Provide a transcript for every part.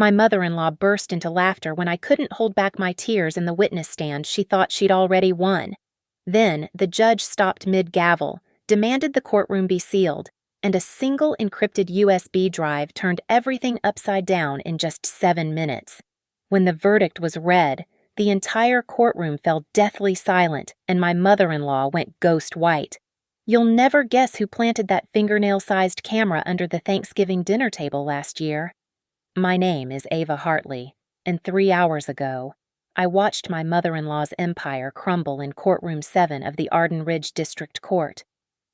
My mother-in-law burst into laughter when I couldn't hold back my tears in the witness stand. She thought she'd already won. Then the judge stopped mid-gavel, demanded the courtroom be sealed, and a single encrypted USB drive turned everything upside down in just 7 minutes. When the verdict was read, the entire courtroom fell deathly silent, and my mother-in-law went ghost white. You'll never guess who planted that fingernail-sized camera under the Thanksgiving dinner table last year. My name is Ava Hartley, and 3 hours ago, I watched my mother-in-law's empire crumble in Courtroom 7 of the Arden Ridge District Court.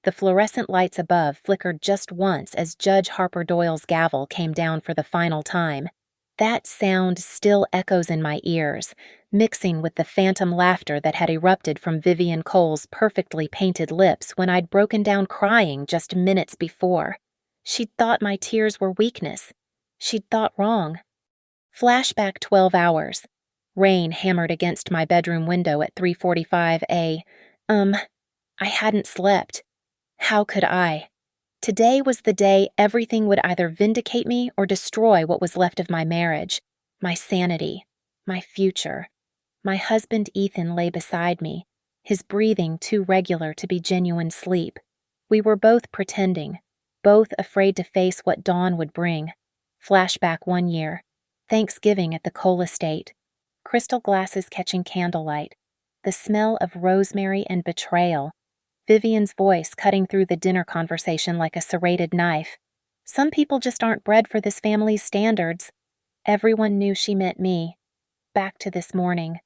The fluorescent lights above flickered just once as Judge Harper Doyle's gavel came down for the final time. That sound still echoes in my ears, mixing with the phantom laughter that had erupted from Vivian Cole's perfectly painted lips when I'd broken down crying just minutes before. She'd thought my tears were weakness. She'd thought wrong. Flashback 12 hours. Rain hammered against my bedroom window at 3:45 a.m. I hadn't slept. How could I? Today was the day everything would either vindicate me or destroy what was left of my marriage, my sanity, my future. My husband Ethan lay beside me, his breathing too regular to be genuine sleep. We were both pretending, both afraid to face what dawn would bring. Flashback 1 year. Thanksgiving at the Cole estate. Crystal glasses catching candlelight. The smell of rosemary and betrayal. Vivian's voice cutting through the dinner conversation like a serrated knife. Some people just aren't bred for this family's standards. Everyone knew she meant me. Back to this morning.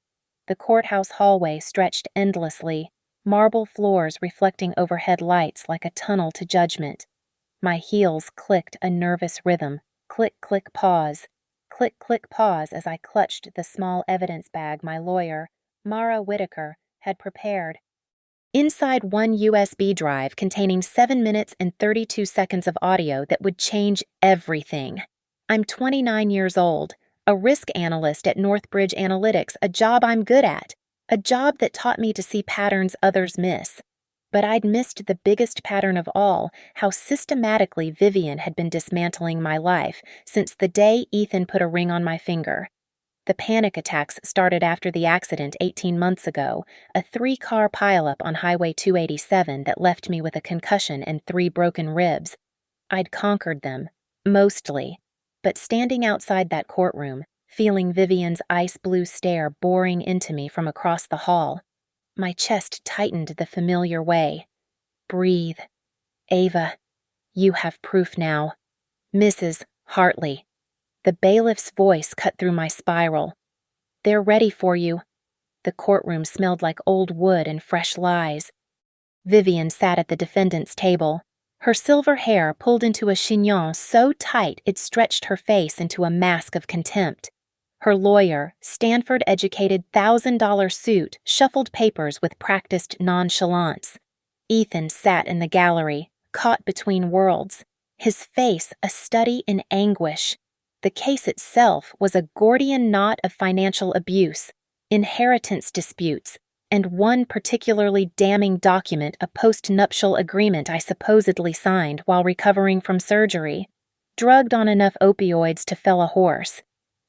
The courthouse hallway stretched endlessly, marble floors reflecting overhead lights like a tunnel to judgment. My heels clicked a nervous rhythm. Click, click, pause. Click, click, pause as I clutched the small evidence bag my lawyer, Mara Whitaker, had prepared. Inside one USB drive containing 7 minutes and 32 seconds of audio that would change everything. I'm 29 years old, a risk analyst at Northbridge Analytics, a job I'm good at, a job that taught me to see patterns others miss. But I'd missed the biggest pattern of all, how systematically Vivian had been dismantling my life since the day Ethan put a ring on my finger. The panic attacks started after the accident 18 months ago, a 3-car pileup on Highway 287 that left me with a concussion and 3 broken ribs. I'd conquered them, mostly, but standing outside that courtroom, feeling Vivian's ice-blue stare boring into me from across the hall, my chest tightened the familiar way. Breathe. Ava, you have proof now. Mrs. Hartley. The bailiff's voice cut through my spiral. They're ready for you. The courtroom smelled like old wood and fresh lies. Vivian sat at the defendant's table, her silver hair pulled into a chignon so tight it stretched her face into a mask of contempt. Her lawyer, Stanford-educated $1,000 suit, shuffled papers with practiced nonchalance. Ethan sat in the gallery, caught between worlds, his face a study in anguish. The case itself was a Gordian knot of financial abuse, inheritance disputes, and one particularly damning document, a post-nuptial agreement I supposedly signed while recovering from surgery. Drugged on enough opioids to fell a horse.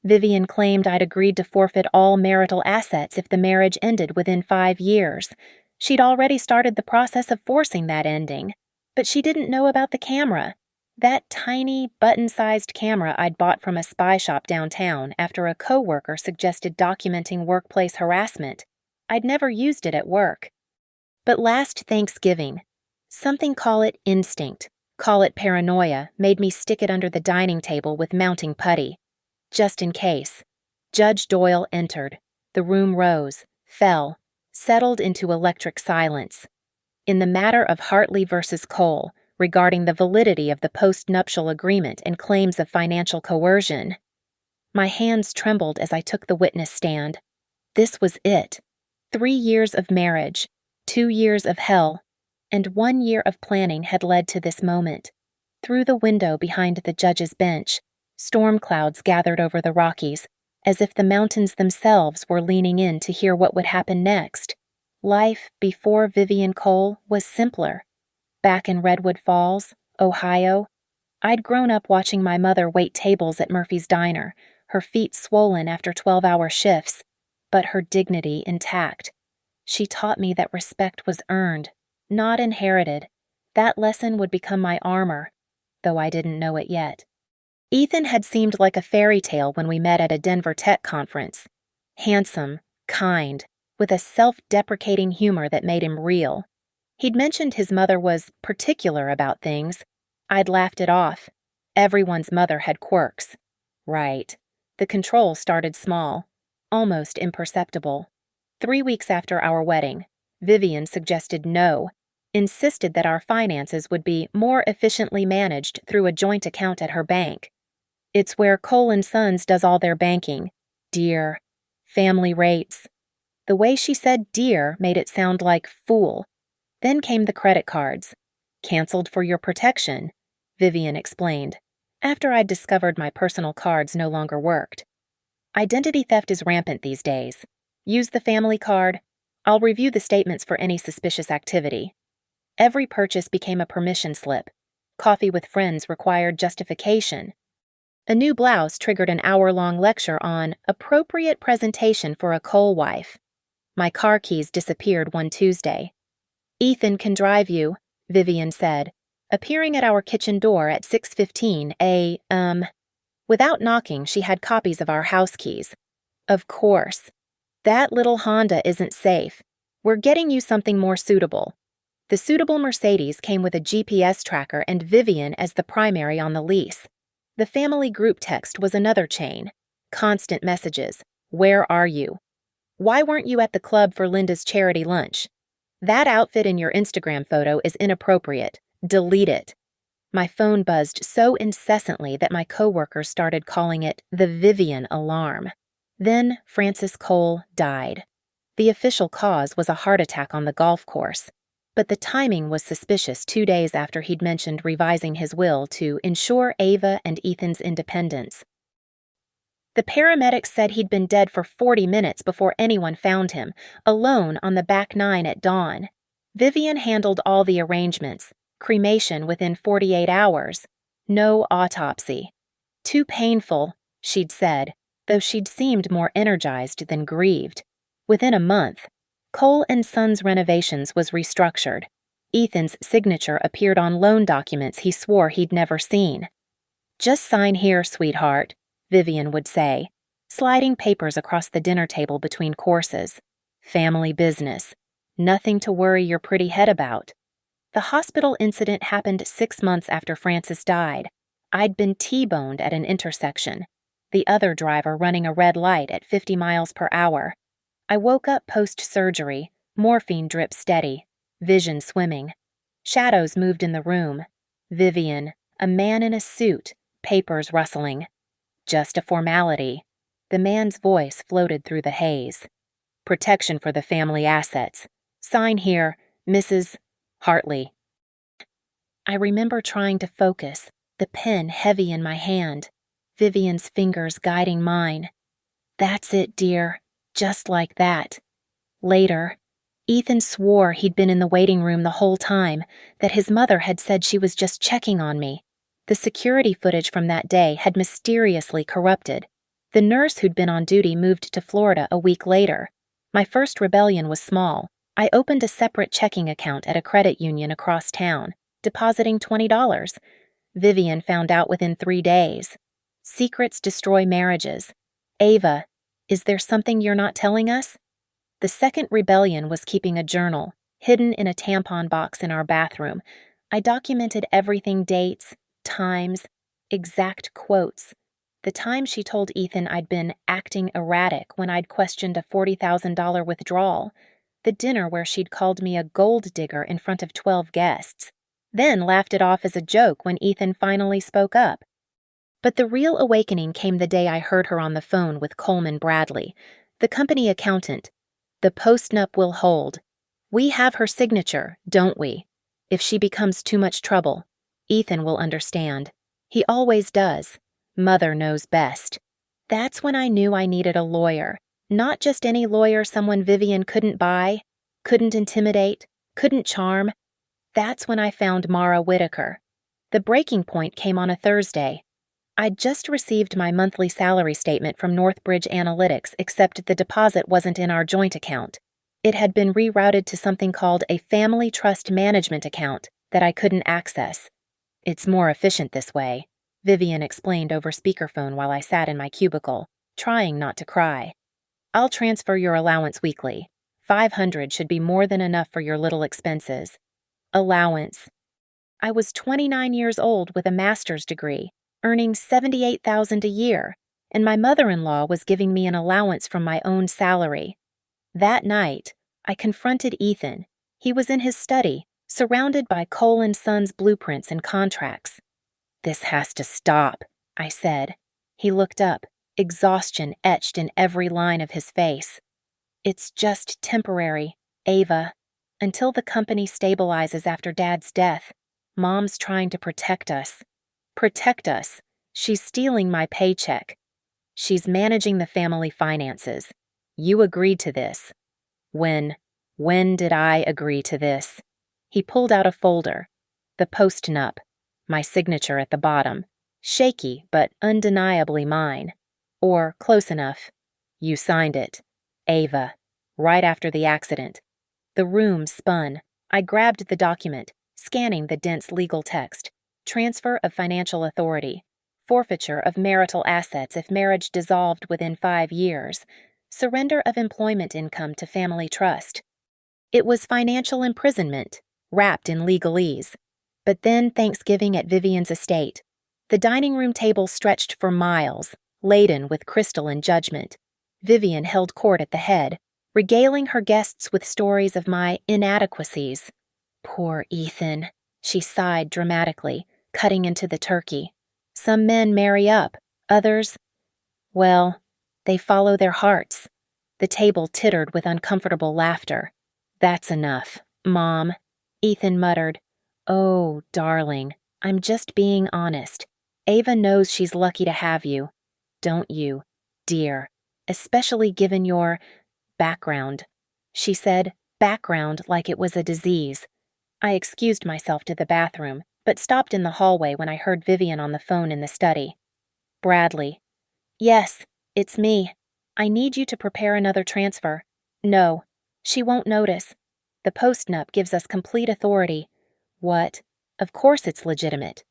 Vivian claimed I'd agreed to forfeit all marital assets if the marriage ended within 5 years. She'd already started the process of forcing that ending, but she didn't know about the camera. That tiny, button-sized camera I'd bought from a spy shop downtown after a coworker suggested documenting workplace harassment. I'd never used it at work. But last Thanksgiving, something, call it instinct, call it paranoia, made me stick it under the dining table with mounting putty. Just in case. Judge Doyle entered. The room rose, fell, settled into electric silence. In the matter of Hartley versus Cole, regarding the validity of the post-nuptial agreement and claims of financial coercion. My hands trembled as I took the witness stand. This was it. 3 years of marriage, 2 years of hell, and 1 year of planning had led to this moment. Through the window behind the judge's bench, storm clouds gathered over the Rockies, as if the mountains themselves were leaning in to hear what would happen next. Life before Vivian Cole was simpler. Back in Redwood Falls, Ohio, I'd grown up watching my mother wait tables at Murphy's Diner, her feet swollen after 12-hour shifts, but her dignity intact. She taught me that respect was earned, not inherited. That lesson would become my armor, though I didn't know it yet. Ethan had seemed like a fairy tale when we met at a Denver Tech conference. Handsome, kind, with a self-deprecating humor that made him real. He'd mentioned his mother was particular about things. I'd laughed it off. Everyone's mother had quirks. Right. The control started small, almost imperceptible. 3 weeks after our wedding, Vivian suggested no, insisted that our finances would be more efficiently managed through a joint account at her bank. It's where Cole & Sons does all their banking. Dear. Family rates. The way she said dear made it sound like fool. Then came the credit cards. Canceled for your protection, Vivian explained, after I'd discovered my personal cards no longer worked. Identity theft is rampant these days. Use the family card. I'll review the statements for any suspicious activity. Every purchase became a permission slip. Coffee with friends required justification. A new blouse triggered an hour-long lecture on appropriate presentation for a Cole wife. My car keys disappeared one Tuesday. Ethan can drive you, Vivian said, appearing at our kitchen door at 6:15. Without knocking, she had copies of our house keys. Of course. That little Honda isn't safe. We're getting you something more suitable. The suitable Mercedes came with a GPS tracker and Vivian as the primary on the lease. The family group text was another chain. Constant messages. Where are you? Why weren't you at the club for Linda's charity lunch? That outfit in your Instagram photo is inappropriate. Delete it. My phone buzzed so incessantly that my coworkers started calling it the Vivian alarm. Then Francis Cole died. The official cause was a heart attack on the golf course, but the timing was suspicious 2 days after he'd mentioned revising his will to ensure Ava and Ethan's independence. The paramedics said he'd been dead for 40 minutes before anyone found him, alone on the back nine at dawn. Vivian handled all the arrangements, cremation within 48 hours, no autopsy. Too painful, she'd said, though she'd seemed more energized than grieved. Within a month, Cole & Sons Renovations was restructured. Ethan's signature appeared on loan documents he swore he'd never seen. Just sign here, sweetheart, Vivian would say, sliding papers across the dinner table between courses. Family business. Nothing to worry your pretty head about. The hospital incident happened 6 months after Francis died. I'd been T-boned at an intersection, the other driver running a red light at 50 miles per hour. I woke up post-surgery, morphine drip steady, vision swimming. Shadows moved in the room. Vivian, a man in a suit, papers rustling. Just a formality. The man's voice floated through the haze. Protection for the family assets. Sign here, Mrs. Hartley. I remember trying to focus, the pen heavy in my hand, Vivian's fingers guiding mine. That's it, dear. Just like that. Later, Ethan swore he'd been in the waiting room the whole time, that his mother had said she was just checking on me. The security footage from that day had mysteriously corrupted. The nurse who'd been on duty moved to Florida a week later. My first rebellion was small. I opened a separate checking account at a credit union across town, depositing $20. Vivian found out within 3 days. Secrets destroy marriages. Ava, is there something you're not telling us? The second rebellion was keeping a journal, hidden in a tampon box in our bathroom. I documented everything: dates, times, exact quotes. The time she told Ethan I'd been acting erratic when I'd questioned a $40,000 withdrawal. The dinner where she'd called me a gold digger in front of 12 guests. Then laughed it off as a joke when Ethan finally spoke up. But the real awakening came the day I heard her on the phone with Coleman Bradley, the company accountant. The postnup will hold. We have her signature, don't we? If she becomes too much trouble, Ethan will understand. He always does. Mother knows best. That's when I knew I needed a lawyer. Not just any lawyer someone Vivian couldn't buy, couldn't intimidate, couldn't charm. That's when I found Mara Whitaker. The breaking point came on a Thursday. I'd just received my monthly salary statement from Northbridge Analytics, except the deposit wasn't in our joint account. It had been rerouted to something called a family trust management account that I couldn't access. It's more efficient this way, Vivian explained over speakerphone while I sat in my cubicle, trying not to cry. I'll transfer your allowance weekly. $500 should be more than enough for your little expenses. Allowance. I was 29 years old with a master's degree, earning $78,000 a year, and my mother-in-law was giving me an allowance from my own salary. That night, I confronted Ethan. He was in his study, surrounded by Cole & Sons blueprints and contracts. "This has to stop," I said. He looked up, exhaustion etched in every line of his face. "It's just temporary, Ava. Until the company stabilizes after Dad's death. Mom's trying to protect us." "Protect us? She's stealing my paycheck. She's managing the family finances. You agreed to this." When did I agree to this?" He pulled out a folder. The post-nup. My signature at the bottom. Shaky, but undeniably mine. Or close enough. "You signed it. Ava. Right after the accident." The room spun. I grabbed the document, scanning the dense legal text. Transfer of financial authority. Forfeiture of marital assets if marriage dissolved within 5 years. Surrender of employment income to family trust. It was financial imprisonment, wrapped in legalese. But then Thanksgiving at Vivian's estate. The dining room table stretched for miles, laden with crystal and judgment. Vivian held court at the head, regaling her guests with stories of my inadequacies. "Poor Ethan," she sighed dramatically, cutting into the turkey. "Some men marry up, others, well, they follow their hearts." The table tittered with uncomfortable laughter. "That's enough, Mom," Ethan muttered. "Oh, darling, I'm just being honest. Ava knows she's lucky to have you. Don't you, dear? Especially given your background." She said background like it was a disease. I excused myself to the bathroom, but stopped in the hallway when I heard Vivian on the phone in the study. "Bradley." "Yes, it's me. I need you to prepare another transfer." "No, she won't notice. The post-nup gives us complete authority." "What? Of course it's legitimate."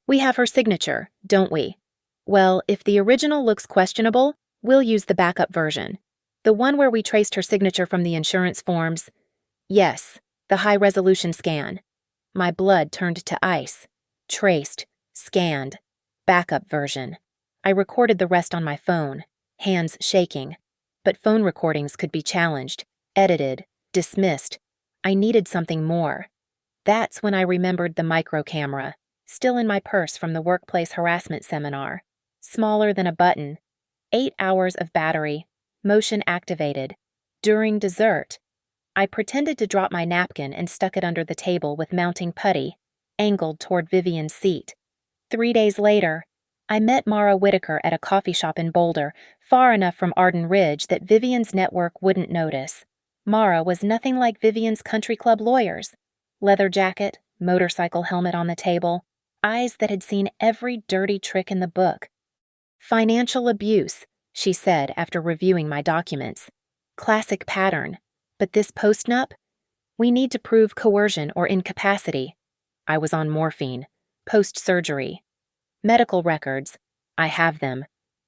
"We have her signature, don't we?" "Well, if the original looks questionable, we'll use the backup version. The one where we traced her signature from the insurance forms." "Yes, the high-resolution scan." My blood turned to ice. Traced, scanned, backup version. I recorded the rest on my phone, hands shaking. But phone recordings could be challenged, edited, dismissed. I needed something more. That's when I remembered the micro camera, still in my purse from the workplace harassment seminar. Smaller than a button. 8 hours of battery, motion activated. During dessert, I pretended to drop my napkin and stuck it under the table with mounting putty, angled toward Vivian's seat. 3 days later, I met Mara Whitaker at a coffee shop in Boulder, far enough from Arden Ridge that Vivian's network wouldn't notice. Mara was nothing like Vivian's country club lawyers. Leather jacket, motorcycle helmet on the table, eyes that had seen every dirty trick in the book. "Financial abuse," she said after reviewing my documents. "Classic pattern. But this post-nup? We need to prove coercion or incapacity." I was on morphine. Post-surgery. "Medical records. I have them."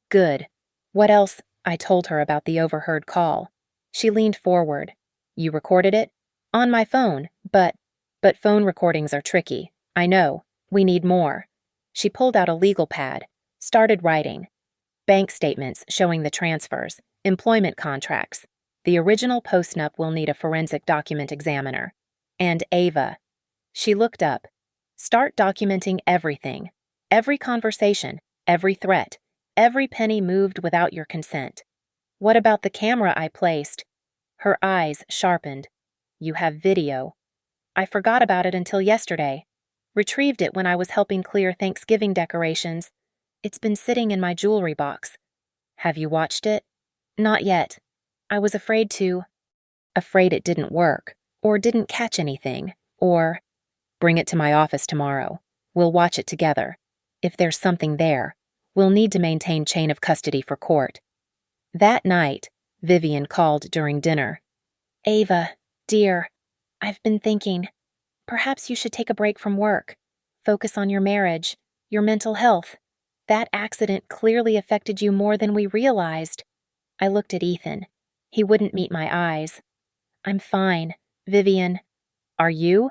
"Good. What else?" I told her about the overheard call. She leaned forward. "You recorded it?" "On my phone, but phone recordings are tricky. I know. We need more." She pulled out a legal pad, started writing. "Bank statements showing the transfers, employment contracts. The original post-nup will need a forensic document examiner. And Ava." She looked up. "Start documenting everything. Every conversation, every threat, every penny moved without your consent." "What about the camera I placed?" Her eyes sharpened. "You have video." "I forgot about it until yesterday. Retrieved it when I was helping clear Thanksgiving decorations. It's been sitting in my jewelry box." "Have you watched it?" "Not yet. I was afraid to." "Afraid it didn't work, or didn't catch anything, or—" "Bring it to my office tomorrow. We'll watch it together. If there's something there, We'll need to maintain chain of custody for court. That night, Vivian called during dinner. Ava, dear, I've been thinking. Perhaps you should take a break from work. Focus on your marriage, your mental health. That accident clearly affected you more than we realized. I looked at Ethan. He wouldn't meet my eyes. I'm fine, Vivian. Are you?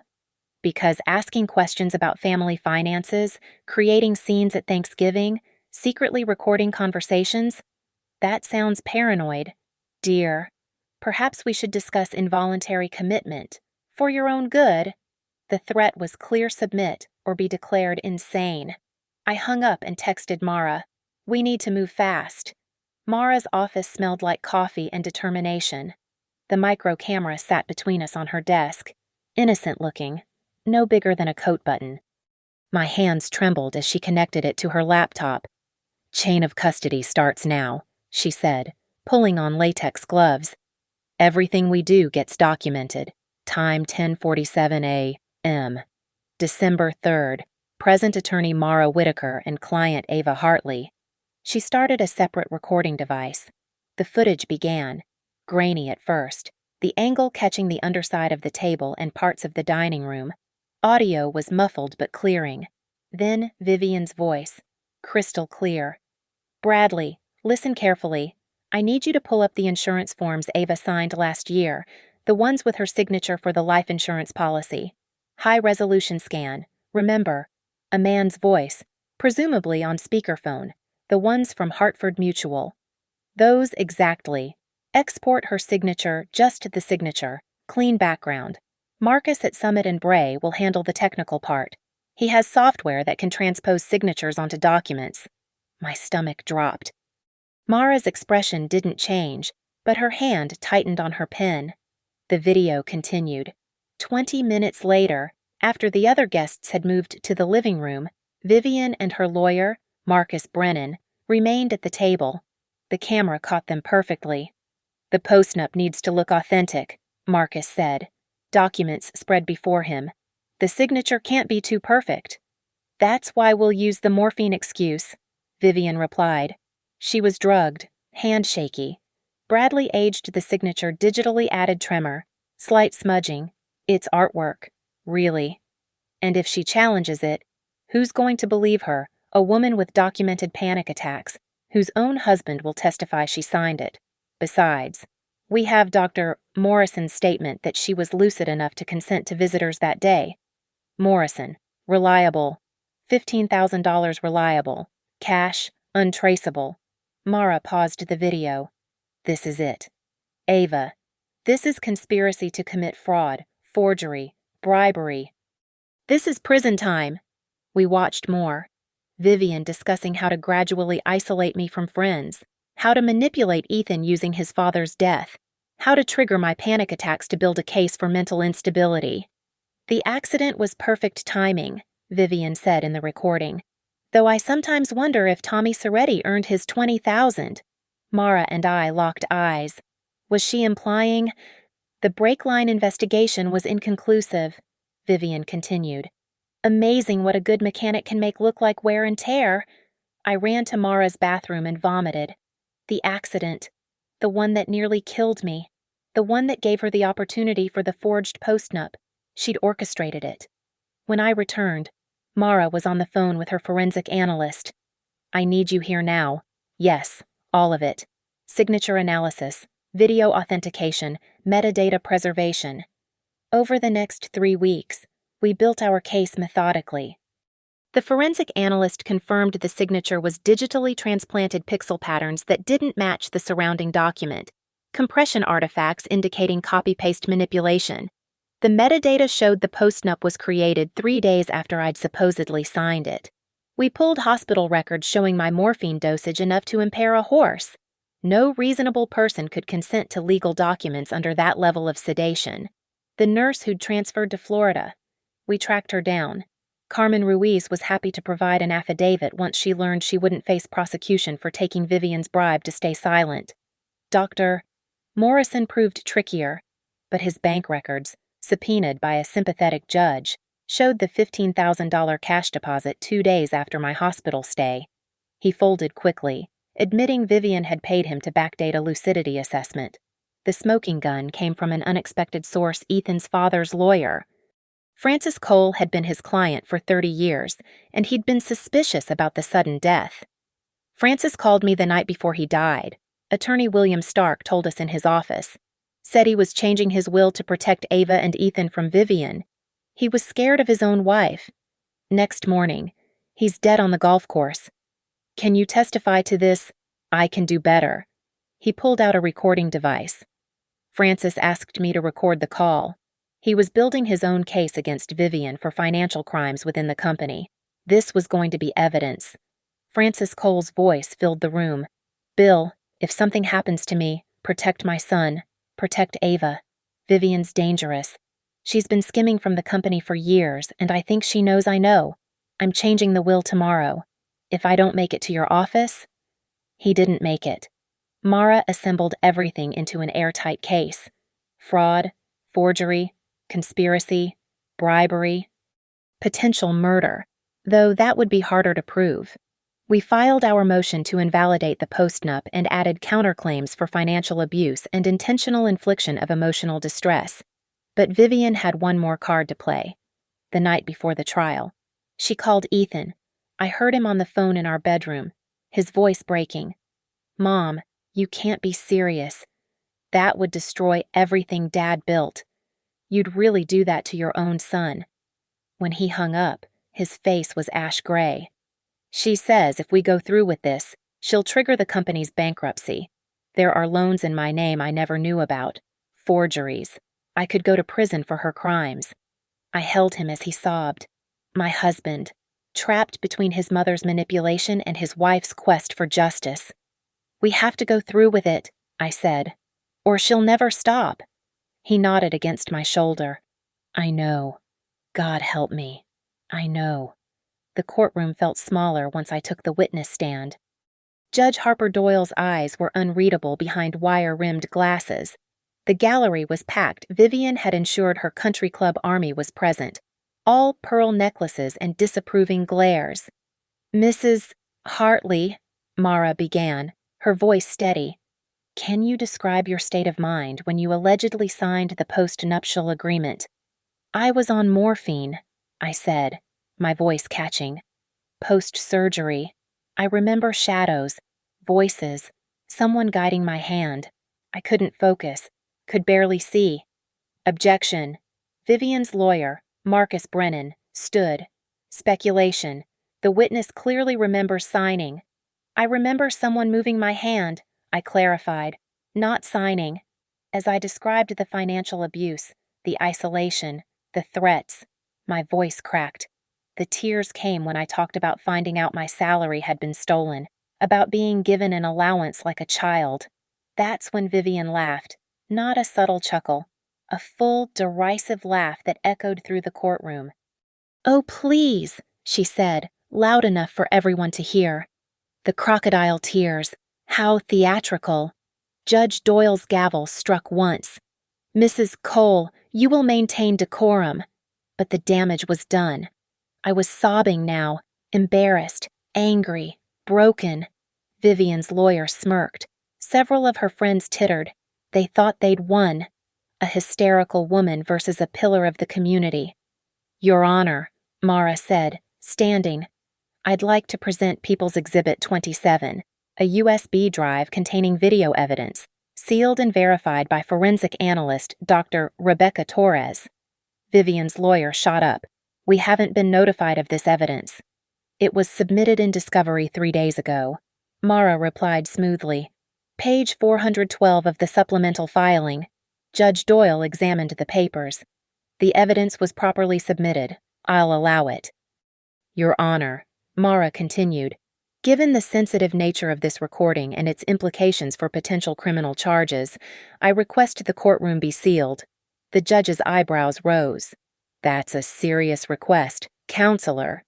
Because asking questions about family finances, creating scenes at Thanksgiving, secretly recording conversations, that sounds paranoid. Dear, perhaps we should discuss involuntary commitment. For your own good. The threat was clear: submit or be declared insane. I hung up and texted Mara. We need to move fast. Mara's office smelled like coffee and determination. The micro camera sat between us on her desk, innocent looking, no bigger than a coat button. My hands trembled as she connected it to her laptop. Chain of custody starts now, she said, pulling on latex gloves. Everything we do gets documented. Time 10:47 a.m. December 3rd. Present attorney Mara Whitaker and client Ava Hartley. She started a separate recording device. The footage began, grainy at first, the angle catching the underside of the table and parts of the dining room. Audio was muffled but clearing. Then Vivian's voice, crystal clear. Bradley, listen carefully. I need you to pull up the insurance forms Ava signed last year, the ones with her signature for the life insurance policy. High-resolution scan. Remember, a man's voice, presumably on speakerphone, the ones from Hartford Mutual. Those exactly. Export her signature, just the signature, clean background. Marcus at Summit and Bray will handle the technical part. He has software that can transpose signatures onto documents. My stomach dropped. Mara's expression didn't change, but her hand tightened on her pen. The video continued. 20 minutes later, after the other guests had moved to the living room, Vivian and her lawyer, Marcus Brennan, remained at the table. The camera caught them perfectly. The postnup needs to look authentic, Marcus said. Documents spread before him. The signature can't be too perfect. That's why we'll use the morphine excuse, Vivian replied. She was drugged, hand shaky. Bradley aged the signature, digitally added tremor, slight smudging. It's artwork, really. And if she challenges it, who's going to believe her, a woman with documented panic attacks, whose own husband will testify she signed it? Besides, we have Dr. Morrison's statement that she was lucid enough to consent to visitors that day. Morrison, reliable. $15,000 reliable. Cash, untraceable. Mara paused the video. This is it. Ava, this is conspiracy to commit fraud, forgery, bribery. This is prison time. We watched more. Vivian discussing how to gradually isolate me from friends, how to manipulate Ethan using his father's death, how to trigger my panic attacks to build a case for mental instability. The accident was perfect timing, Vivian said in the recording, though I sometimes wonder if Tommy Soretti earned his $20,000. Mara and I locked eyes. Was she implying? The brake line investigation was inconclusive, Vivian continued. Amazing what a good mechanic can make look like wear and tear. I ran to Mara's bathroom and vomited. The accident. The one that nearly killed me. The one that gave her the opportunity for the forged postnup. She'd orchestrated it. When I returned, Mara was on the phone with her forensic analyst. I need you here now. Yes, all of it. Signature analysis, video authentication, metadata preservation. Over the next 3 weeks, we built our case methodically. The forensic analyst confirmed the signature was digitally transplanted pixel patterns that didn't match the surrounding document, compression artifacts indicating copy-paste manipulation. The metadata showed the postnup was created 3 days after I'd supposedly signed it. We pulled hospital records showing my morphine dosage enough to impair a horse. No reasonable person could consent to legal documents under that level of sedation. The nurse who'd transferred to Florida. We tracked her down. Carmen Ruiz was happy to provide an affidavit once she learned she wouldn't face prosecution for taking Vivian's bribe to stay silent. Dr. Morrison proved trickier, but his bank records, subpoenaed by a sympathetic judge, showed the $15,000 cash deposit 2 days after my hospital stay. He folded quickly, admitting Vivian had paid him to backdate a lucidity assessment. The smoking gun came from an unexpected source, Ethan's father's lawyer. Francis Cole had been his client for 30 years, and he'd been suspicious about the sudden death. Francis called me the night before he died. Attorney William Stark told us in his office. Said he was changing his will to protect Ava and Ethan from Vivian. He was scared of his own wife. Next morning, he's dead on the golf course. Can you testify to this? I can do better. He pulled out a recording device. Francis asked me to record the call. He was building his own case against Vivian for financial crimes within the company. This was going to be evidence. Francis Cole's voice filled the room. Bill, if something happens to me, protect my son. Protect Ava. Vivian's dangerous. She's been skimming from the company for years, and I think she knows I know. I'm changing the will tomorrow. If I don't make it to your office? He didn't make it. Mara assembled everything into an airtight case. Fraud, forgery, conspiracy, bribery, potential murder, though that would be harder to prove. We filed our motion to invalidate the postnup and added counterclaims for financial abuse and intentional infliction of emotional distress. But Vivian had one more card to play. The night before the trial, she called Ethan. I heard him on the phone in our bedroom, his voice breaking. Mom, you can't be serious. That would destroy everything Dad built. You'd really do that to your own son. When he hung up, his face was ash gray. She says if we go through with this, she'll trigger the company's bankruptcy. There are loans in my name I never knew about. Forgeries. I could go to prison for her crimes. I held him as he sobbed. My husband, trapped between his mother's manipulation and his wife's quest for justice. We have to go through with it, I said, or she'll never stop. He nodded against my shoulder. I know. God help me. I know. The courtroom felt smaller once I took the witness stand. Judge Harper Doyle's eyes were unreadable behind wire-rimmed glasses. The gallery was packed. Vivian had ensured her country club army was present. All pearl necklaces and disapproving glares. Mrs. Hartley, Mara began, her voice steady. Can you describe your state of mind when you allegedly signed the post-nuptial agreement? I was on morphine, I said, my voice catching. Post-surgery. I remember shadows, voices, someone guiding my hand. I couldn't focus, could barely see. Objection. Vivian's lawyer, Marcus Brennan, stood. Speculation. The witness clearly remembers signing. I remember someone moving my hand, I clarified, not signing. As I described the financial abuse, the isolation, the threats, my voice cracked. The tears came when I talked about finding out my salary had been stolen, about being given an allowance like a child. That's when Vivian laughed, not a subtle chuckle, a full, derisive laugh that echoed through the courtroom. Oh, please, she said, loud enough for everyone to hear. The crocodile tears, how theatrical. Judge Doyle's gavel struck once. Mrs. Cole, you will maintain decorum. But the damage was done. I was sobbing now, embarrassed, angry, broken. Vivian's lawyer smirked. Several of her friends tittered. They thought they'd won. A hysterical woman versus a pillar of the community. Your Honor, Mara said, standing. I'd like to present People's Exhibit 27, a USB drive containing video evidence, sealed and verified by forensic analyst Dr. Rebecca Torres. Vivian's lawyer shot up. We haven't been notified of this evidence. It was submitted in discovery 3 days ago. Mara replied smoothly. Page 412 of the supplemental filing. Judge Doyle examined the papers. The evidence was properly submitted. I'll allow it. Your Honor, Mara continued, given the sensitive nature of this recording and its implications for potential criminal charges, I request the courtroom be sealed. The judge's eyebrows rose. That's a serious request, Counselor.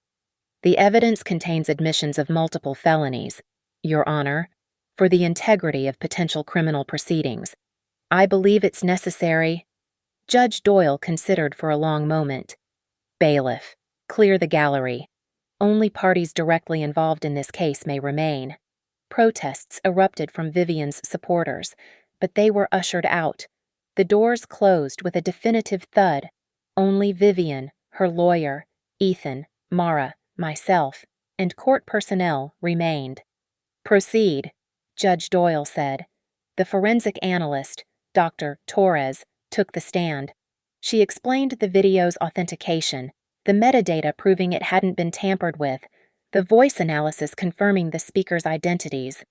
The evidence contains admissions of multiple felonies, Your Honor, for the integrity of potential criminal proceedings. I believe it's necessary. Judge Doyle considered for a long moment. Bailiff, clear the gallery. Only parties directly involved in this case may remain. Protests erupted from Vivian's supporters, but they were ushered out. The doors closed with a definitive thud. Only Vivian, her lawyer, Ethan, Mara, myself, and court personnel remained. "Proceed," Judge Doyle said. The forensic analyst, Dr. Torres, took the stand. She explained the video's authentication, the metadata proving it hadn't been tampered with, the voice analysis confirming the speaker's identities.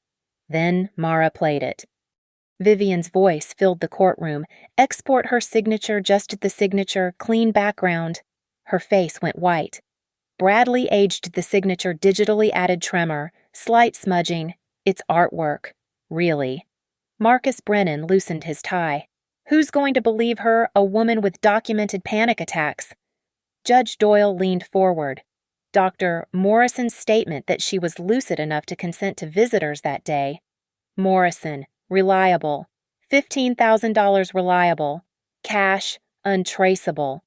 Then Mara played it. Vivian's voice filled the courtroom. Export her signature, just the signature, clean background. Her face went white. Bradley aged the signature, digitally added tremor, slight smudging. It's artwork. Really. Marcus Brennan loosened his tie. Who's going to believe her, a woman with documented panic attacks? Judge Doyle leaned forward. Dr. Morrison's statement that she was lucid enough to consent to visitors that day. Morrison, reliable. $15,000 reliable. Cash, untraceable.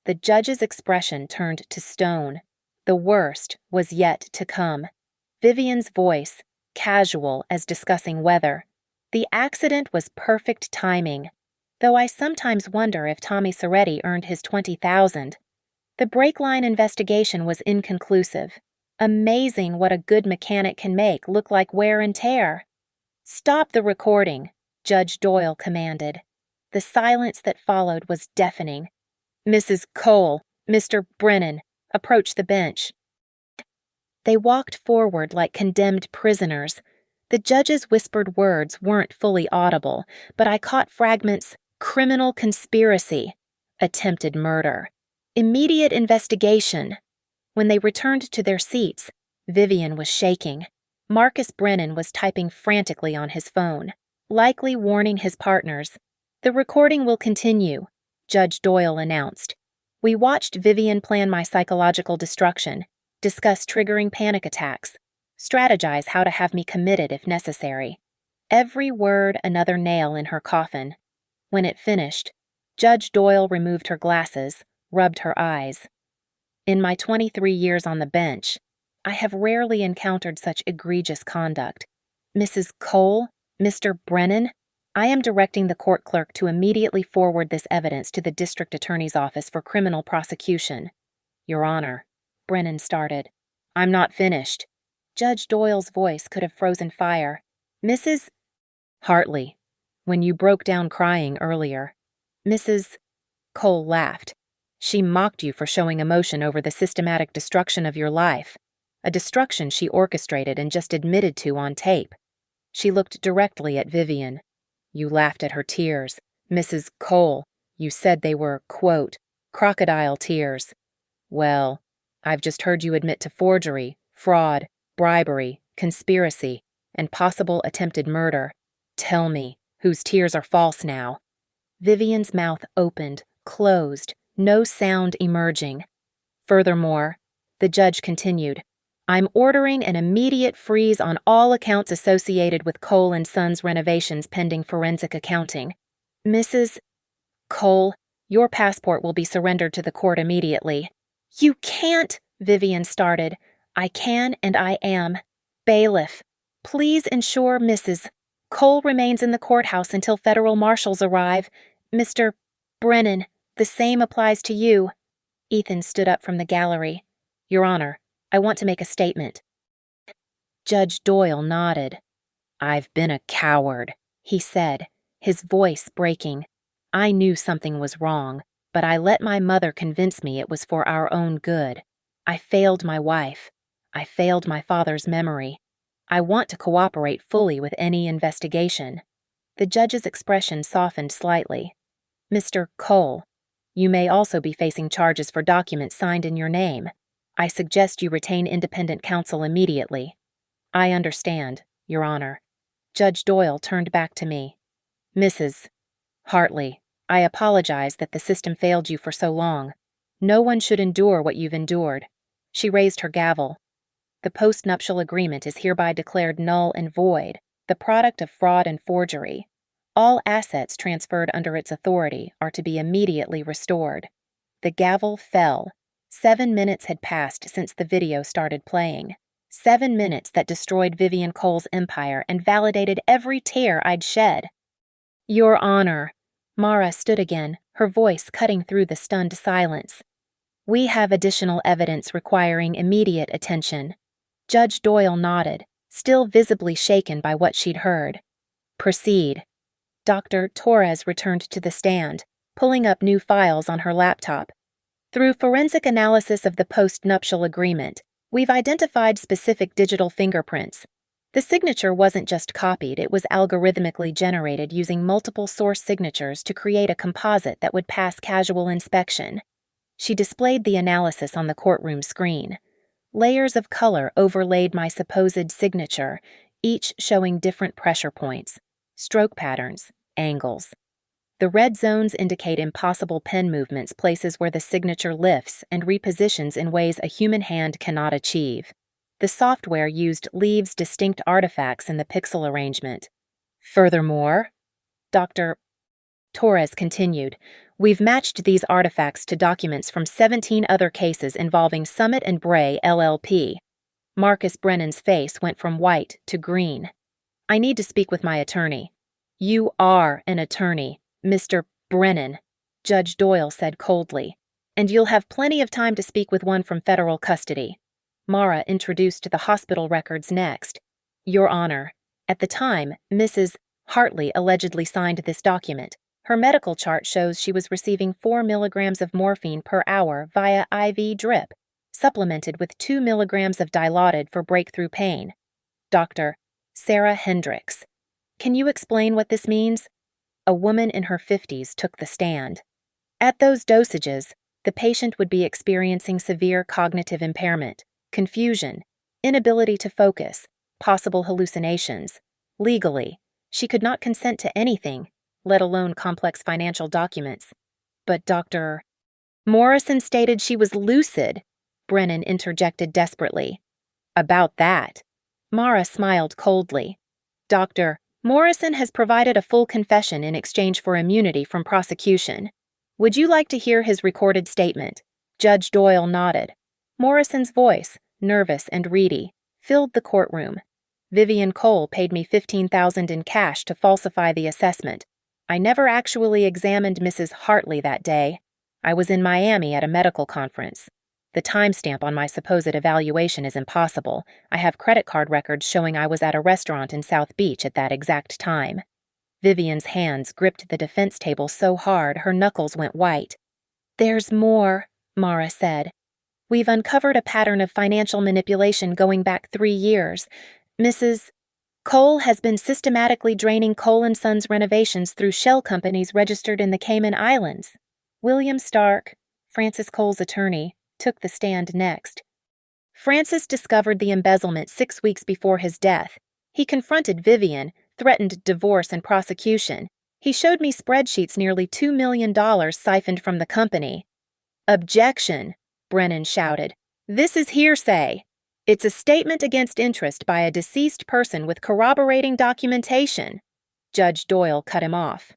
The judge's expression turned to stone. The worst was yet to come. Vivian's voice, casual as discussing weather. The accident was perfect timing, though I sometimes wonder if Tommy Soretti earned his $20,000. The brake line investigation was inconclusive. Amazing what a good mechanic can make look like wear and tear. "Stop the recording," Judge Doyle commanded. The silence that followed was deafening. "Mrs. Cole, Mr. Brennan, approach the bench." They walked forward like condemned prisoners. The judge's whispered words weren't fully audible, but I caught fragments: criminal conspiracy, attempted murder, immediate investigation. When they returned to their seats, Vivian was shaking. Marcus Brennan was typing frantically on his phone, likely warning his partners. "The recording will continue," Judge Doyle announced. We watched Vivian plan my psychological destruction, discuss triggering panic attacks, strategize how to have me committed if necessary. Every word another nail in her coffin. When it finished, Judge Doyle removed her glasses, rubbed her eyes. In my 23 years on the bench, I have rarely encountered such egregious conduct. "Mrs. Cole, Mr. Brennan, I am directing the court clerk to immediately forward this evidence to the district attorney's office for criminal prosecution." "Your Honor," Brennan started. "I'm not finished." Judge Doyle's voice could have frozen fire. "Mrs. Hartley, when you broke down crying earlier, Mrs. Cole laughed. She mocked you for showing emotion over the systematic destruction of your life, a destruction she orchestrated and just admitted to on tape. She looked directly at Vivian. You laughed at her tears. Mrs. Cole, you said they were, quote, crocodile tears. Well, I've just heard you admit to forgery, fraud, bribery, conspiracy, and possible attempted murder. Tell me, whose tears are false now?" Vivian's mouth opened, closed, no sound emerging. "Furthermore," the judge continued, "I'm ordering an immediate freeze on all accounts associated with Cole and Sons renovations pending forensic accounting. Mrs. Cole, your passport will be surrendered to the court immediately." "You can't," Vivian started. "I can and I am. Bailiff, please ensure Mrs. Cole remains in the courthouse until federal marshals arrive. Mr. Brennan, the same applies to you." Ethan stood up from the gallery. "Your Honor, I want to make a statement." Judge Doyle nodded. "I've been a coward," he said, his voice breaking. "I knew something was wrong, but I let my mother convince me it was for our own good. I failed my wife. I failed my father's memory. I want to cooperate fully with any investigation." The judge's expression softened slightly. "Mr. Cole, you may also be facing charges for documents signed in your name. I suggest you retain independent counsel immediately." "I understand, Your Honor." Judge Doyle turned back to me. "Mrs. Hartley, I apologize that the system failed you for so long. No one should endure what you've endured." She raised her gavel. "The post-nuptial agreement is hereby declared null and void, the product of fraud and forgery. All assets transferred under its authority are to be immediately restored." The gavel fell. 7 minutes had passed since the video started playing. 7 minutes that destroyed Vivian Cole's empire and validated every tear I'd shed. Your Honor. Mara stood again, her voice cutting through the stunned silence. We have additional evidence requiring immediate attention. Judge Doyle nodded, still visibly shaken by what she'd heard. Proceed. Dr. Torres returned to the stand, pulling up new files on her laptop. Through forensic analysis of the post-nuptial agreement, we've identified specific digital fingerprints. The signature wasn't just copied, it was algorithmically generated using multiple source signatures to create a composite that would pass casual inspection. She displayed the analysis on the courtroom screen. Layers of color overlaid my supposed signature, each showing different pressure points, stroke patterns, angles. The red zones indicate impossible pen movements, places where the signature lifts and repositions in ways a human hand cannot achieve. The software leaves distinct artifacts in the pixel arrangement. Furthermore, Dr. Torres continued, we've matched these artifacts to documents from 17 other cases involving Summit and Bray LLP. Marcus Brennan's face went from white to green. I need to speak with my attorney. You are an attorney, Mr. Brennan, Judge Doyle said coldly, and you'll have plenty of time to speak with one from federal custody. Mara introduced the hospital records next. Your Honor, at the time, Mrs. Hartley allegedly signed this document. Her medical chart shows she was receiving 4 milligrams of morphine per hour via IV drip, supplemented with 2 milligrams of Dilaudid for breakthrough pain. Dr. Sarah Hendricks. Can you explain what this means? A woman in her 50s took the stand. At those dosages, the patient would be experiencing severe cognitive impairment, confusion, inability to focus, possible hallucinations. Legally, she could not consent to anything, let alone complex financial documents. But Dr. Morrison stated she was lucid, Brennan interjected desperately. About that. Mara smiled coldly. Dr. Morrison has provided a full confession in exchange for immunity from prosecution. Would you like to hear his recorded statement? Judge Doyle nodded. Morrison's voice, nervous and reedy, filled the courtroom. Vivian Cole paid me $15,000 in cash to falsify the assessment. I never actually examined Mrs. Hartley that day. I was in Miami at a medical conference. The timestamp on my supposed evaluation is impossible. I have credit card records showing I was at a restaurant in South Beach at that exact time. Vivian's hands gripped the defense table so hard her knuckles went white. There's more, Mara said. We've uncovered a pattern of financial manipulation going back 3 years. Mrs. Cole has been systematically draining Cole & Sons renovations through shell companies registered in the Cayman Islands. William Stark, Francis Cole's attorney, took the stand next. Francis discovered the embezzlement 6 weeks before his death. He confronted Vivian, threatened divorce and prosecution. He showed me spreadsheets nearly $2 million siphoned from the company. Objection, Brennan shouted. This is hearsay. It's a statement against interest by a deceased person with corroborating documentation. Judge Doyle cut him off.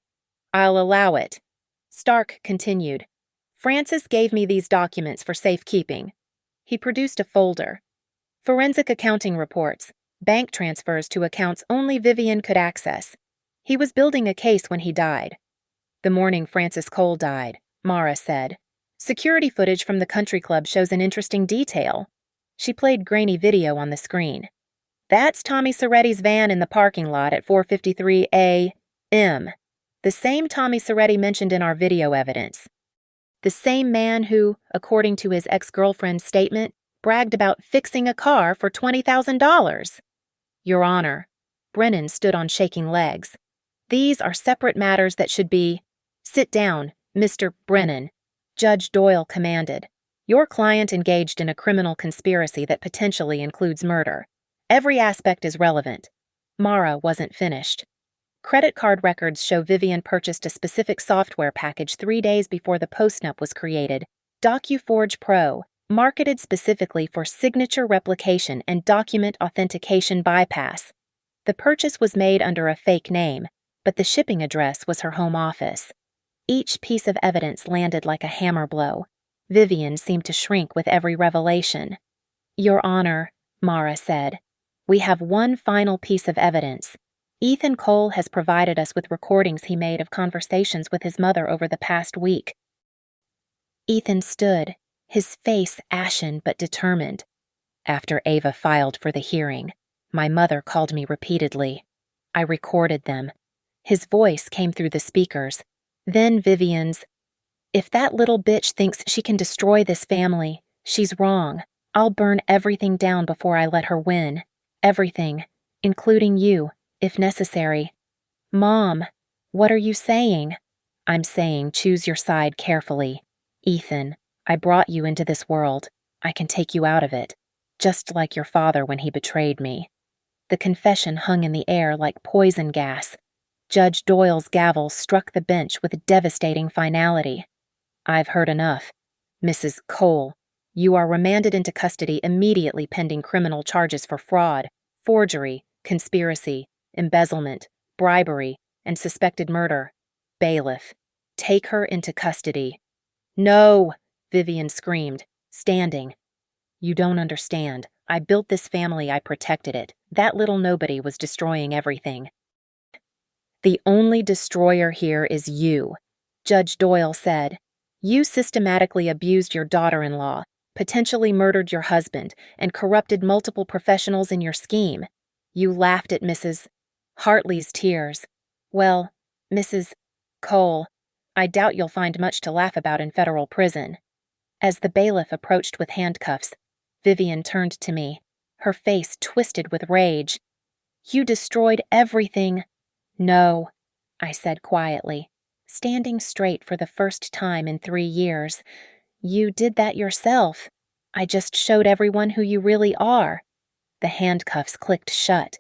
I'll allow it. Stark continued. Francis gave me these documents for safekeeping. He produced a folder. Forensic accounting reports, bank transfers to accounts only Vivian could access. He was building a case when he died. The morning Francis Cole died, Mara said. Security footage from the country club shows an interesting detail. She played grainy video on the screen. That's Tommy Soretti's van in the parking lot at 4:53 a.m. The same Tommy Soretti mentioned in our video evidence. The same man who, according to his ex-girlfriend's statement, bragged about fixing a car for $20,000. Your Honor, Brennan stood on shaking legs. These are separate matters that should be— Sit down, Mr. Brennan, Judge Doyle commanded. Your client engaged in a criminal conspiracy that potentially includes murder. Every aspect is relevant. Mara wasn't finished. Credit card records show Vivian purchased a specific software package 3 days before the postnup was created, DocuForge Pro, marketed specifically for signature replication and document authentication bypass. The purchase was made under a fake name, but the shipping address was her home office. Each piece of evidence landed like a hammer blow. Vivian seemed to shrink with every revelation. Your Honor, Mara said, we have one final piece of evidence. Ethan Cole has provided us with recordings he made of conversations with his mother over the past week. Ethan stood, his face ashen but determined. After Ava filed for the hearing, my mother called me repeatedly. I recorded them. His voice came through the speakers. Then Vivian's, "If that little bitch thinks she can destroy this family, she's wrong. I'll burn everything down before I let her win. Everything, including you, if necessary." Mom, what are you saying? I'm saying choose your side carefully. Ethan, I brought you into this world. I can take you out of it, just like your father when he betrayed me. The confession hung in the air like poison gas. Judge Doyle's gavel struck the bench with devastating finality. I've heard enough. Mrs. Cole, you are remanded into custody immediately pending criminal charges for fraud, forgery, conspiracy, embezzlement, bribery, and suspected murder. Bailiff, take her into custody. No, Vivian screamed, standing. You don't understand. I built this family, I protected it. That little nobody was destroying everything. The only destroyer here is you, Judge Doyle said. You systematically abused your daughter-in-law, potentially murdered your husband, and corrupted multiple professionals in your scheme. You laughed at Mrs. Hartley's tears. Well, Mrs. Cole, I doubt you'll find much to laugh about in federal prison. As the bailiff approached with handcuffs, Vivian turned to me, her face twisted with rage. You destroyed everything. No, I said quietly, standing straight for the first time in 3 years. You did that yourself. I just showed everyone who you really are. The handcuffs clicked shut.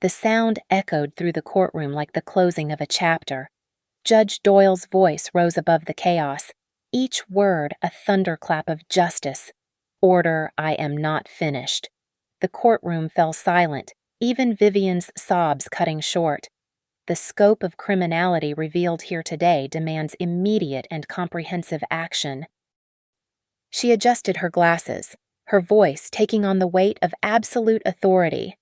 The sound echoed through the courtroom like the closing of a chapter. Judge Doyle's voice rose above the chaos, each word a thunderclap of justice. Order, I am not finished. The courtroom fell silent, even Vivian's sobs cutting short. The scope of criminality revealed here today demands immediate and comprehensive action. She adjusted her glasses, her voice taking on the weight of absolute authority.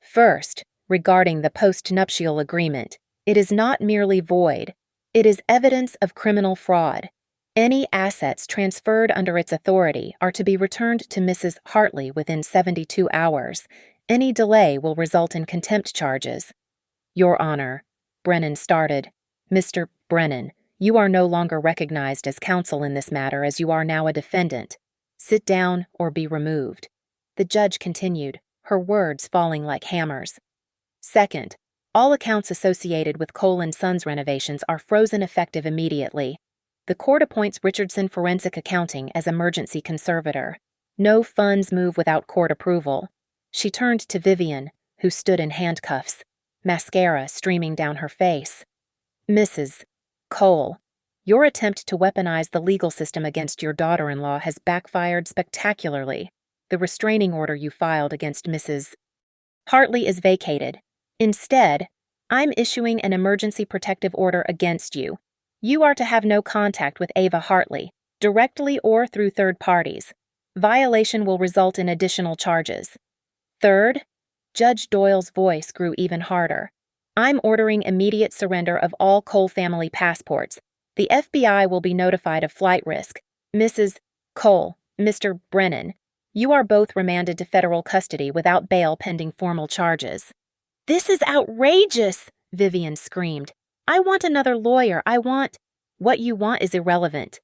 First, regarding the post-nuptial agreement, it is not merely void. It is evidence of criminal fraud. Any assets transferred under its authority are to be returned to Mrs. Hartley within 72 hours. Any delay will result in contempt charges. Your Honor, Brennan started. Mr. Brennan, you are no longer recognized as counsel in this matter as you are now a defendant. Sit down or be removed. The judge continued, her words falling like hammers. Second, all accounts associated with Cole & Sons renovations are frozen effective immediately. The court appoints Richardson Forensic Accounting as emergency conservator. No funds move without court approval. She turned to Vivian, who stood in handcuffs, mascara streaming down her face. Mrs. Cole, your attempt to weaponize the legal system against your daughter-in-law has backfired spectacularly. The restraining order you filed against Mrs. Hartley is vacated. Instead, I'm issuing an emergency protective order against you. You are to have no contact with Ava Hartley, directly or through third parties. Violation will result in additional charges. Third, Judge Doyle's voice grew even harder. I'm ordering immediate surrender of all Cole family passports. The FBI will be notified of flight risk. Mrs. Cole, Mr. Brennan, you are both remanded to federal custody without bail pending formal charges. This is outrageous, Vivian screamed. I want another lawyer. What you want is irrelevant.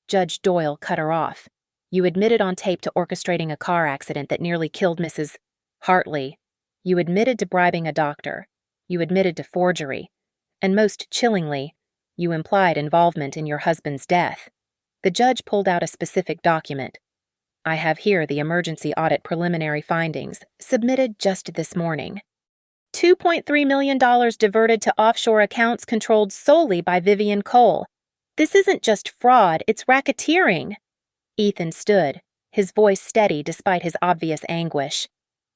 Judge Doyle cut her off. You admitted on tape to orchestrating a car accident that nearly killed Mrs. Hartley. You admitted to bribing a doctor. You admitted to forgery. And most chillingly, you implied involvement in your husband's death. The judge pulled out a specific document. I have here the emergency audit preliminary findings, submitted just this morning. $2.3 million diverted to offshore accounts controlled solely by Vivian Cole. This isn't just fraud, it's racketeering. Ethan stood, his voice steady despite his obvious anguish.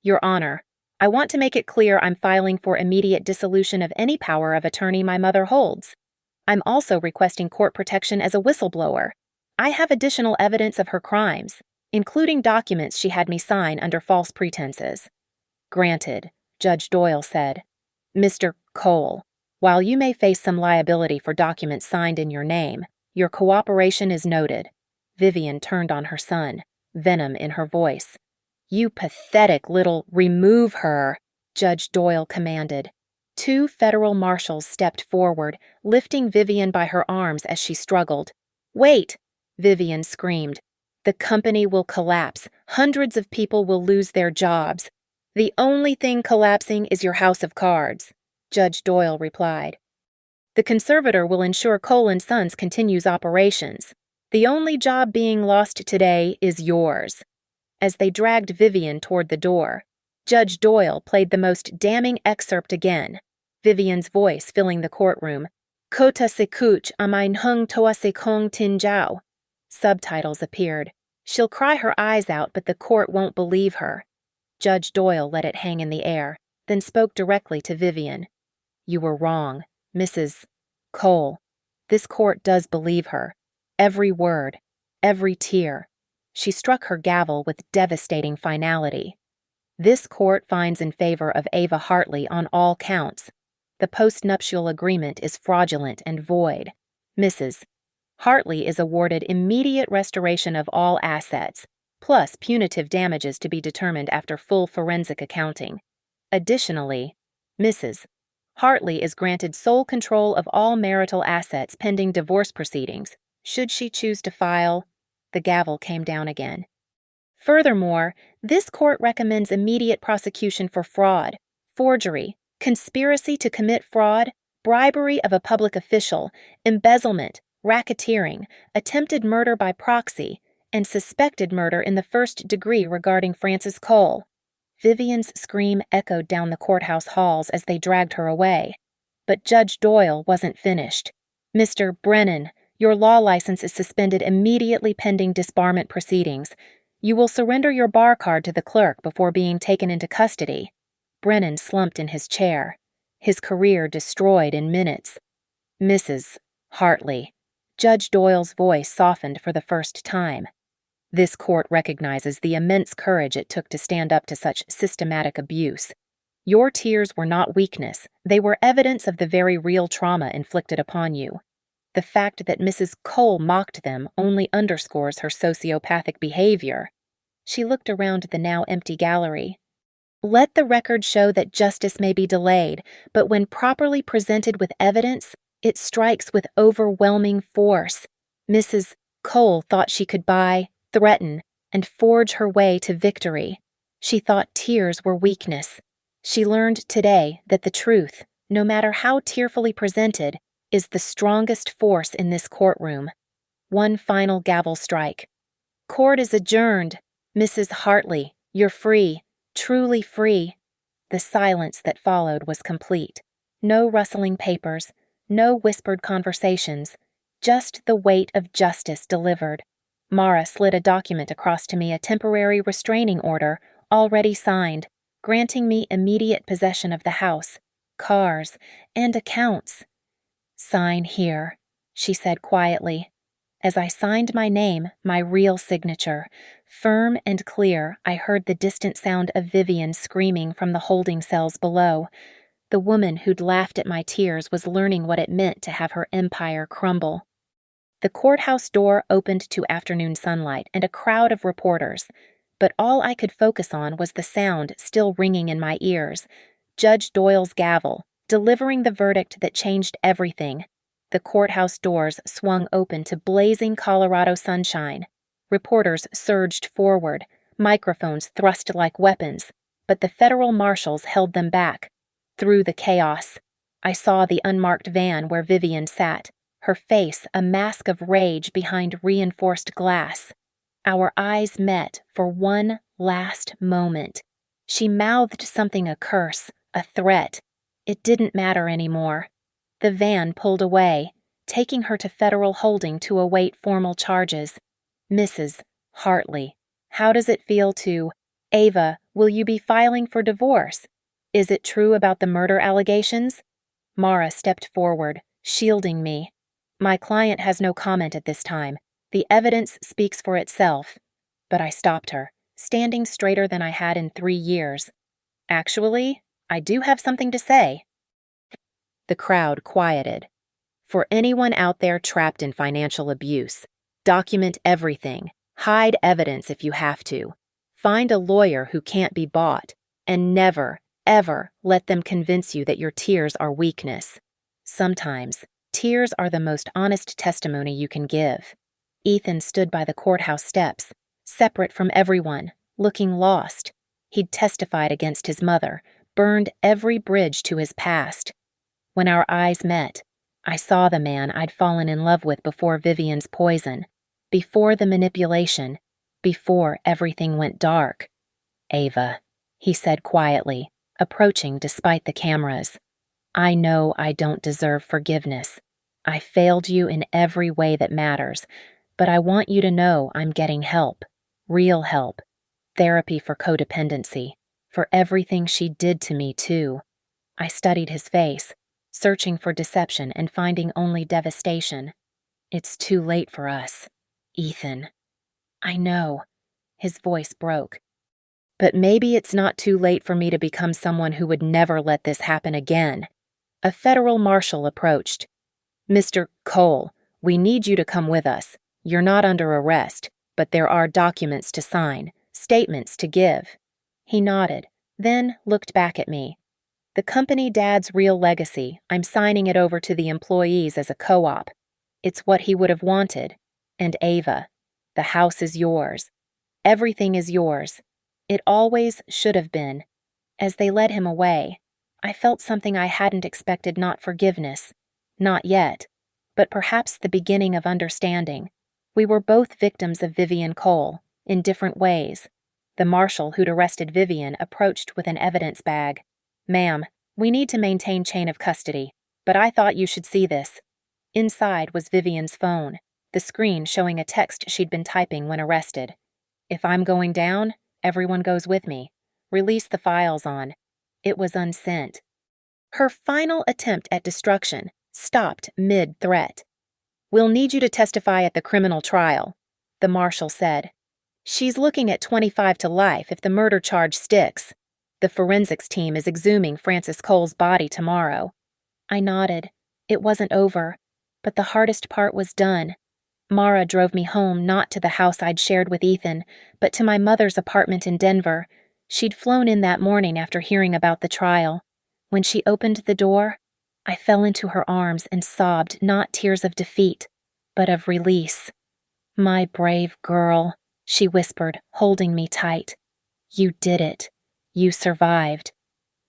Your Honor, I want to make it clear I'm filing for immediate dissolution of any power of attorney my mother holds. I'm also requesting court protection as a whistleblower. I have additional evidence of her crimes, including documents she had me sign under false pretenses. Granted, Judge Doyle said. Mr. Cole, while you may face some liability for documents signed in your name, your cooperation is noted. Vivian turned on her son, venom in her voice. You pathetic little remove her, Judge Doyle commanded. 2 federal marshals stepped forward, lifting Vivian by her arms as she struggled. Wait, Vivian screamed. The company will collapse. Hundreds of people will lose their jobs. The only thing collapsing is your house of cards, Judge Doyle replied. The conservator will ensure Cole & Sons continues operations. The only job being lost today is yours. As they dragged Vivian toward the door, Judge Doyle played the most damning excerpt again, Vivian's voice filling the courtroom. Kota sekuch amain hung toa sekong tin jiao. Subtitles appeared. She'll cry her eyes out, but the court won't believe her. Judge Doyle let it hang in the air, then spoke directly to Vivian. You were wrong, Mrs. Cole. This court does believe her. Every word, every tear. She struck her gavel with devastating finality. This court finds in favor of Ava Hartley on all counts. The postnuptial agreement is fraudulent and void. Mrs. Hartley is awarded immediate restoration of all assets, plus punitive damages to be determined after full forensic accounting. Additionally, Mrs. Hartley is granted sole control of all marital assets pending divorce proceedings, should she choose to file. The gavel came down again. Furthermore, this court recommends immediate prosecution for fraud, forgery, conspiracy to commit fraud, bribery of a public official, embezzlement, racketeering, attempted murder by proxy, and suspected murder in the first degree regarding Frances Cole. Vivian's scream echoed down the courthouse halls as they dragged her away. But Judge Doyle wasn't finished. Mr. Brennan, your law license is suspended immediately pending disbarment proceedings. You will surrender your bar card to the clerk before being taken into custody. Brennan slumped in his chair, his career destroyed in minutes. Mrs. Hartley. Judge Doyle's voice softened for the first time. This court recognizes the immense courage it took to stand up to such systematic abuse. Your tears were not weakness, they were evidence of the very real trauma inflicted upon you. The fact that Mrs. Cole mocked them only underscores her sociopathic behavior. She looked around the now empty gallery. Let the record show that justice may be delayed, but when properly presented with evidence, it strikes with overwhelming force. Mrs. Cole thought she could buy, threaten, and forge her way to victory. She thought tears were weakness. She learned today that the truth, no matter how tearfully presented, is the strongest force in this courtroom. One final gavel strike. Court is adjourned. Mrs. Hartley, you're free, truly free. The silence that followed was complete. No rustling papers, no whispered conversations, just the weight of justice delivered. Mara slid a document across to me, a temporary restraining order, already signed, granting me immediate possession of the house, cars, and accounts. Sign here, she said quietly. As I signed my name, my real signature, firm and clear, I heard the distant sound of Vivian screaming from the holding cells below. The woman who'd laughed at my tears was learning what it meant to have her empire crumble. The courthouse door opened to afternoon sunlight and a crowd of reporters, but all I could focus on was the sound still ringing in my ears, Judge Doyle's gavel, delivering the verdict that changed everything. The courthouse doors swung open to blazing Colorado sunshine. Reporters surged forward, microphones thrust like weapons, but the federal marshals held them back. Through the chaos, I saw the unmarked van where Vivian sat, her face a mask of rage behind reinforced glass. Our eyes met for one last moment. She mouthed something, a curse, a threat. It didn't matter anymore. The van pulled away, taking her to federal holding to await formal charges. Mrs. Hartley, how does it feel to... Ava, will you be filing for divorce? Is it true about the murder allegations? Mara stepped forward, shielding me. My client has no comment at this time. The evidence speaks for itself. But I stopped her, standing straighter than I had in 3 years. Actually, I do have something to say. The crowd quieted. For anyone out there trapped in financial abuse, document everything, hide evidence if you have to, find a lawyer who can't be bought, and never, ever let them convince you that your tears are weakness. Sometimes, tears are the most honest testimony you can give. Ethan stood by the courthouse steps, separate from everyone, looking lost. He'd testified against his mother, burned every bridge to his past. When our eyes met, I saw the man I'd fallen in love with before Vivian's poison, before the manipulation, before everything went dark. Ava, he said quietly, approaching despite the cameras. I know I don't deserve forgiveness. I failed you in every way that matters, but I want you to know I'm getting help, real help, therapy for codependency, for everything she did to me too. I studied his face, searching for deception and finding only devastation. It's too late for us, Ethan. I know. His voice broke. But maybe it's not too late for me to become someone who would never let this happen again. A federal marshal approached. Mr. Cole, we need you to come with us. You're not under arrest, but there are documents to sign, statements to give. He nodded, then looked back at me. The company Dad's real legacy, I'm signing it over to the employees as a co-op. It's what he would have wanted. And Ava, the house is yours. Everything is yours. It always should have been. As they led him away, I felt something I hadn't expected, not forgiveness. Not yet, but perhaps the beginning of understanding. We were both victims of Vivian Cole, in different ways. The marshal who'd arrested Vivian approached with an evidence bag. Ma'am, we need to maintain chain of custody, but I thought you should see this. Inside was Vivian's phone, the screen showing a text she'd been typing when arrested. If I'm going down, everyone goes with me. Release the files on. It was unsent. Her final attempt at destruction stopped mid-threat. We'll need you to testify at the criminal trial, the marshal said. She's looking at 25 to life if the murder charge sticks. The forensics team is exhuming Frances Cole's body tomorrow. I nodded. It wasn't over, but the hardest part was done. Mara drove me home, not to the house I'd shared with Ethan, but to my mother's apartment in Denver. She'd flown in that morning after hearing about the trial. When she opened the door, I fell into her arms and sobbed not tears of defeat, but of release. My brave girl, she whispered, holding me tight. You did it. You survived.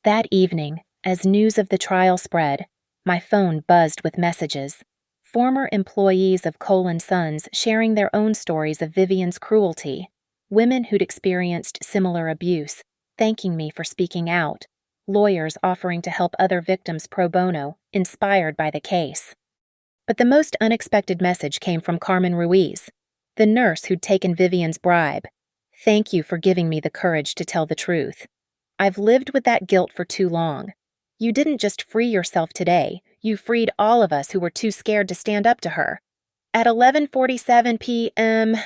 That evening, as news of the trial spread, my phone buzzed with messages. Former employees of Cole & Sons sharing their own stories of Vivian's cruelty. Women who'd experienced similar abuse, thanking me for speaking out. Lawyers offering to help other victims pro bono, inspired by the case. But the most unexpected message came from Carmen Ruiz, the nurse who'd taken Vivian's bribe. Thank you for giving me the courage to tell the truth. I've lived with that guilt for too long. You didn't just free yourself today, you freed all of us who were too scared to stand up to her. At 11:47 p.m.,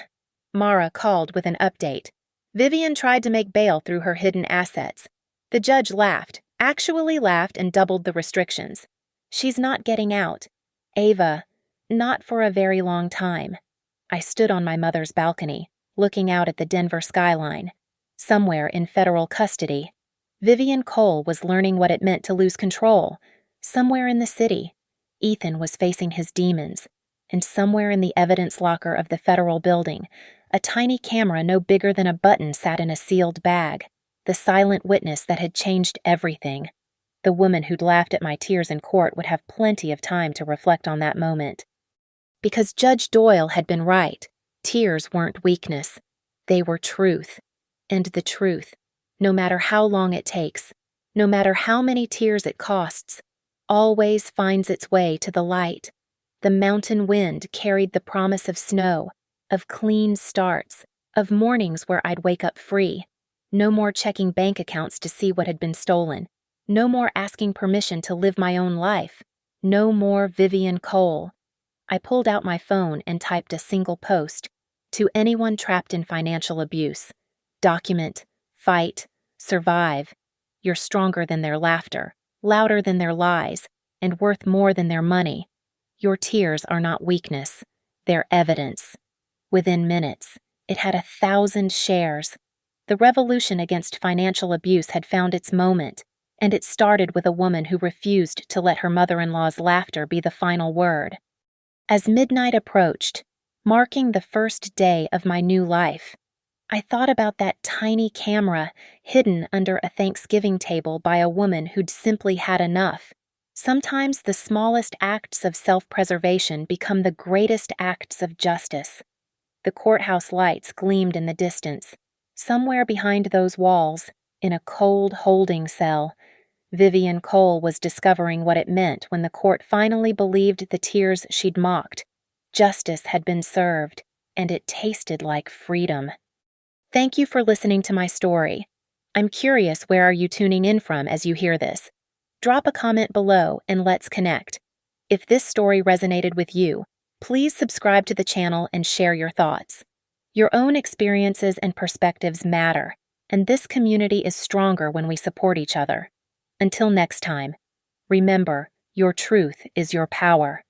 Mara called with an update. Vivian tried to make bail through her hidden assets. The judge laughed, actually laughed, and doubled the restrictions. She's not getting out. Ava, not for a very long time. I stood on my mother's balcony, looking out at the Denver skyline. Somewhere in federal custody, Vivian Cole was learning what it meant to lose control. Somewhere in the city, Ethan was facing his demons. And somewhere in the evidence locker of the federal building, a tiny camera no bigger than a button sat in a sealed bag. The silent witness that had changed everything. The woman who'd laughed at my tears in court would have plenty of time to reflect on that moment. Because Judge Doyle had been right. Tears weren't weakness. They were truth. And the truth, no matter how long it takes, no matter how many tears it costs, always finds its way to the light. The mountain wind carried the promise of snow, of clean starts, of mornings where I'd wake up free. No more checking bank accounts to see what had been stolen. No more asking permission to live my own life. No more Vivian Cole. I pulled out my phone and typed a single post. To anyone trapped in financial abuse, document, fight, survive. You're stronger than their laughter, louder than their lies, and worth more than their money. Your tears are not weakness, they're evidence. Within minutes, it had 1,000 shares. The revolution against financial abuse had found its moment, and it started with a woman who refused to let her mother-in-law's laughter be the final word. As midnight approached, marking the first day of my new life, I thought about that tiny camera hidden under a Thanksgiving table by a woman who'd simply had enough. Sometimes the smallest acts of self-preservation become the greatest acts of justice. The courthouse lights gleamed in the distance. Somewhere behind those walls, in a cold holding cell, Vivian Cole was discovering what it meant when the court finally believed the tears she'd mocked. Justice had been served, and it tasted like freedom. Thank you for listening to my story. I'm curious, where are you tuning in from as you hear this? Drop a comment below and let's connect. If this story resonated with you, please subscribe to the channel and share your thoughts. Your own experiences and perspectives matter, and this community is stronger when we support each other. Until next time, remember, your truth is your power.